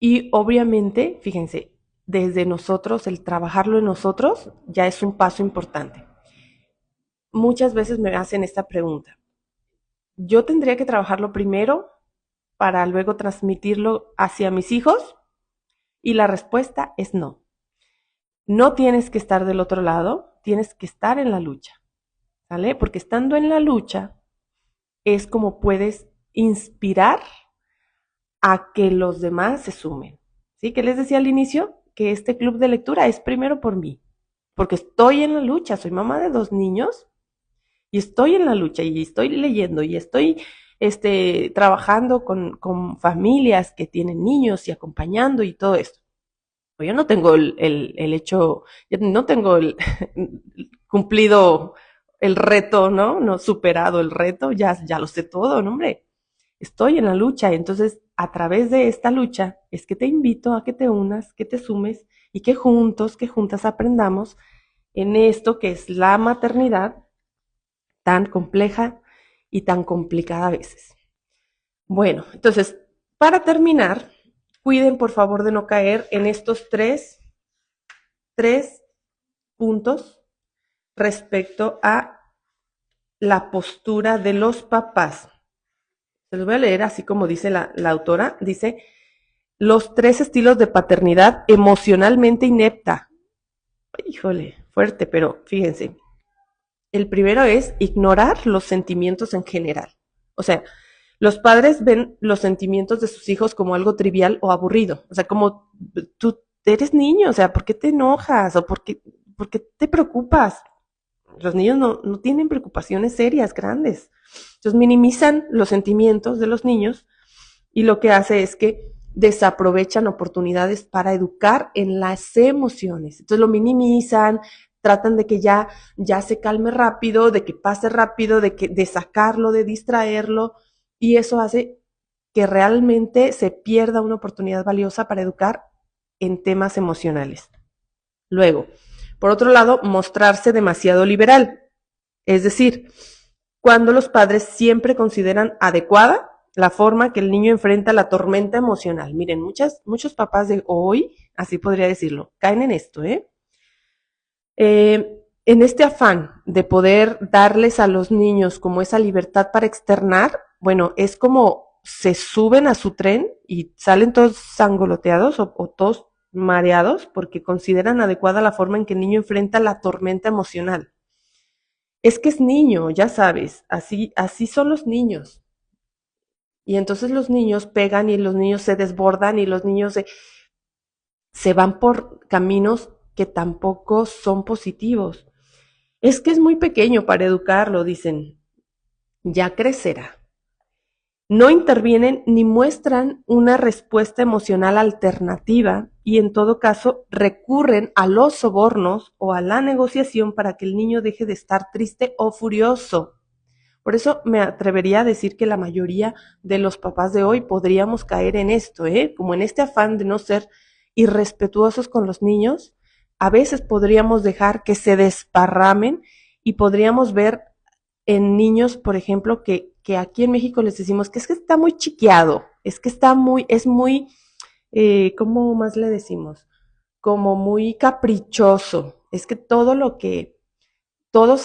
Y obviamente, fíjense, desde nosotros, el trabajarlo en nosotros ya es un paso importante. Muchas veces me hacen esta pregunta. ¿Yo tendría que trabajarlo primero para luego transmitirlo hacia mis hijos? Y la respuesta es no. No tienes que estar del otro lado, tienes que estar en la lucha, ¿vale? Porque estando en la lucha es como puedes inspirar a que los demás se sumen. ¿Sí? Que les decía al inicio que este club de lectura es primero por mí, porque estoy en la lucha, soy mamá de 2 niños y estoy en la lucha y estoy leyendo y estoy trabajando con familias que tienen niños y acompañando y todo esto. Pues yo no tengo el hecho, yo no tengo el cumplido el reto, ¿no? No superado el reto, ya lo sé todo, ¿no, hombre? Estoy en la lucha, entonces a través de esta lucha es que te invito a que te unas, que te sumes y que juntos, que juntas aprendamos en esto que es la maternidad tan compleja y tan complicada a veces. Bueno, entonces, para terminar, cuiden por favor de no caer en estos tres puntos respecto a la postura de los papás. Se los voy a leer así como dice la autora. Dice, los 3 estilos de paternidad emocionalmente inepta. Híjole, fuerte, pero fíjense. El primero es ignorar los sentimientos en general. O sea, los padres ven los sentimientos de sus hijos como algo trivial o aburrido. O sea, como tú eres niño, o sea, ¿por qué te enojas? ¿O por qué te preocupas? Los niños no tienen preocupaciones serias, grandes. Entonces minimizan los sentimientos de los niños y lo que hace es que desaprovechan oportunidades para educar en las emociones. Entonces lo minimizan, tratan de que ya se calme rápido, de que pase rápido, de sacarlo, de distraerlo, y eso hace que realmente se pierda una oportunidad valiosa para educar en temas emocionales. Luego, por otro lado, mostrarse demasiado liberal. Es decir, cuando los padres siempre consideran adecuada la forma que el niño enfrenta la tormenta emocional. Miren, muchos papás de hoy, así podría decirlo, caen en esto, en este afán de poder darles a los niños como esa libertad para externar, bueno, es como se suben a su tren y salen todos sangoloteados o todos mareados porque consideran adecuada la forma en que el niño enfrenta la tormenta emocional. Es que es niño, ya sabes, así son los niños. Y entonces los niños pegan y los niños se desbordan y los niños se van por caminos que tampoco son positivos. Es que es muy pequeño para educarlo, dicen. Ya crecerá. No intervienen ni muestran una respuesta emocional alternativa y en todo caso recurren a los sobornos o a la negociación para que el niño deje de estar triste o furioso. Por eso me atrevería a decir que la mayoría de los papás de hoy podríamos caer en esto, como en este afán de no ser irrespetuosos con los niños, a veces podríamos dejar que se desparramen y podríamos ver en niños, por ejemplo, que aquí en México les decimos que es que está muy chiqueado, es que es muy, ¿cómo más le decimos? Como muy caprichoso, es que todos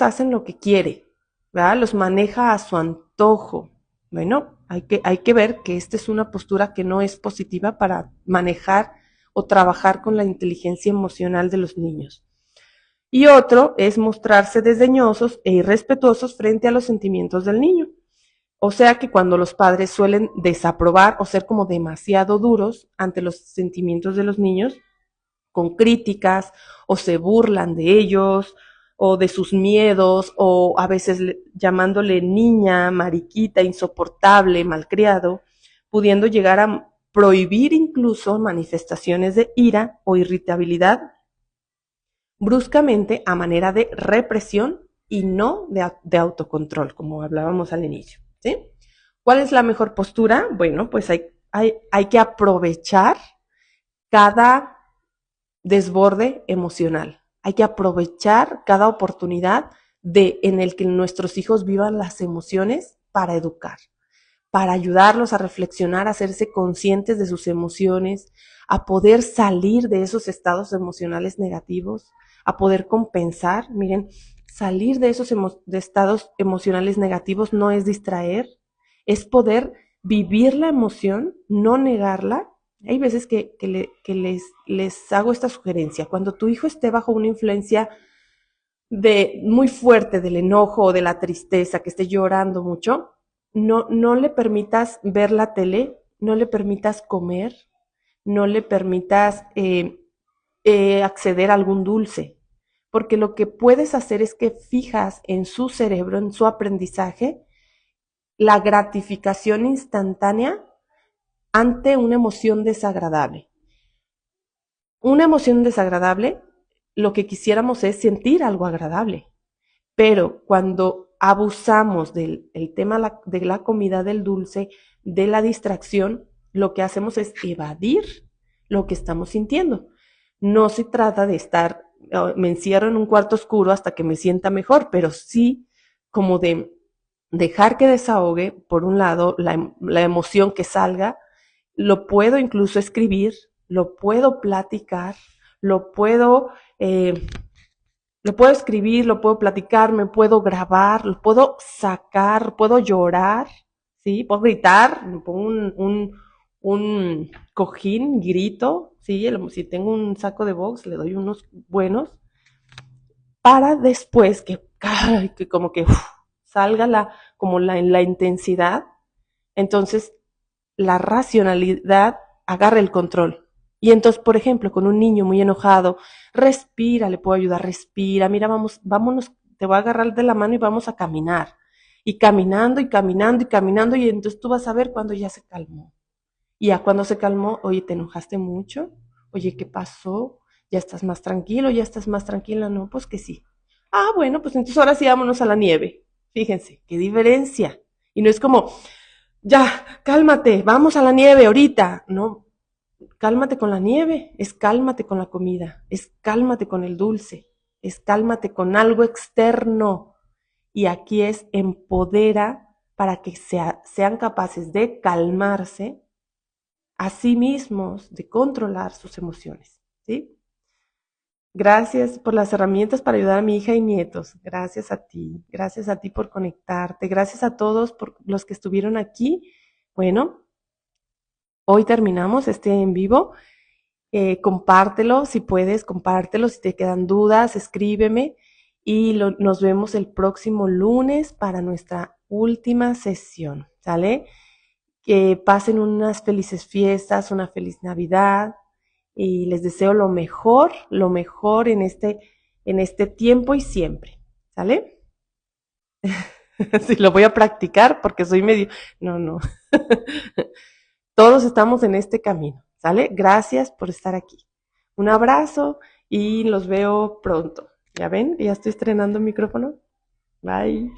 hacen lo que quiere, ¿verdad? Los maneja a su antojo. Bueno, hay que ver que esta es una postura que no es positiva para manejar o trabajar con la inteligencia emocional de los niños. Y otro es mostrarse desdeñosos e irrespetuosos frente a los sentimientos del niño. O sea que cuando los padres suelen desaprobar o ser como demasiado duros ante los sentimientos de los niños, con críticas, o se burlan de ellos, o de sus miedos, o a veces llamándole niña, mariquita, insoportable, malcriado, pudiendo llegar a prohibir incluso manifestaciones de ira o irritabilidad bruscamente a manera de represión y no de autocontrol, como hablábamos al inicio, ¿sí? ¿Cuál es la mejor postura? Bueno, pues hay que aprovechar cada desborde emocional. Hay que aprovechar cada oportunidad en el que nuestros hijos vivan las emociones para educar, para ayudarlos a reflexionar, a hacerse conscientes de sus emociones, a poder salir de esos estados emocionales negativos, a poder compensar. Miren, salir de esos de estados emocionales negativos no es distraer, es poder vivir la emoción, no negarla. Hay veces que les hago esta sugerencia. Cuando tu hijo esté bajo una influencia muy fuerte del enojo o de la tristeza, que esté llorando mucho, no le permitas ver la tele, no le permitas comer, no le permitas acceder a algún dulce, porque lo que puedes hacer es que fijas en su cerebro, en su aprendizaje, la gratificación instantánea ante una emoción desagradable. Una emoción desagradable, lo que quisiéramos es sentir algo agradable. Pero cuando abusamos del tema de la comida, del dulce, de la distracción, lo que hacemos es evadir lo que estamos sintiendo. No se trata de estar, me encierro en un cuarto oscuro hasta que me sienta mejor, pero sí como de dejar que desahogue, por un lado, la emoción que salga, lo puedo incluso escribir, lo puedo platicar, lo puedo lo puedo escribir, lo puedo platicar, me puedo grabar, lo puedo sacar, puedo llorar, ¿sí? Puedo gritar, me pongo un cojín, grito, ¿sí? Si tengo un saco de box, le doy unos buenos, para después que como que salga como la intensidad, entonces la racionalidad agarra el control. Y entonces, por ejemplo, con un niño muy enojado, respira, le puedo ayudar, respira, mira, vámonos, te voy a agarrar de la mano y vamos a caminar. Y caminando y caminando y caminando, y entonces tú vas a ver cuando ya se calmó. Y ya cuando se calmó, oye, ¿te enojaste mucho? Oye, ¿qué pasó? ¿Ya estás más tranquilo? ¿Ya estás más tranquila? No, pues que sí. Ah, bueno, pues entonces ahora sí vámonos a la nieve. Fíjense, qué diferencia. Y no es como, ya, cálmate, vamos a la nieve ahorita. No, cálmate con la nieve, es cálmate con la comida, es cálmate con el dulce, es cálmate con algo externo. Y aquí es empodera para que sean capaces de calmarse a sí mismos, de controlar sus emociones. ¿Sí? Gracias por las herramientas para ayudar a mi hija y nietos. Gracias a ti por conectarte, gracias a todos por los que estuvieron aquí. Bueno, hoy terminamos este en vivo. Compártelo si puedes, compártelo si te quedan dudas, escríbeme y nos vemos el próximo lunes para nuestra última sesión, ¿sale? Que pasen unas felices fiestas, una feliz Navidad y les deseo lo mejor en este tiempo y siempre, ¿sale? Sí, lo voy a practicar porque soy medio... No, no. Todos estamos en este camino, ¿sale? Gracias por estar aquí. Un abrazo y los veo pronto. ¿Ya ven? Ya estoy estrenando micrófono. Bye.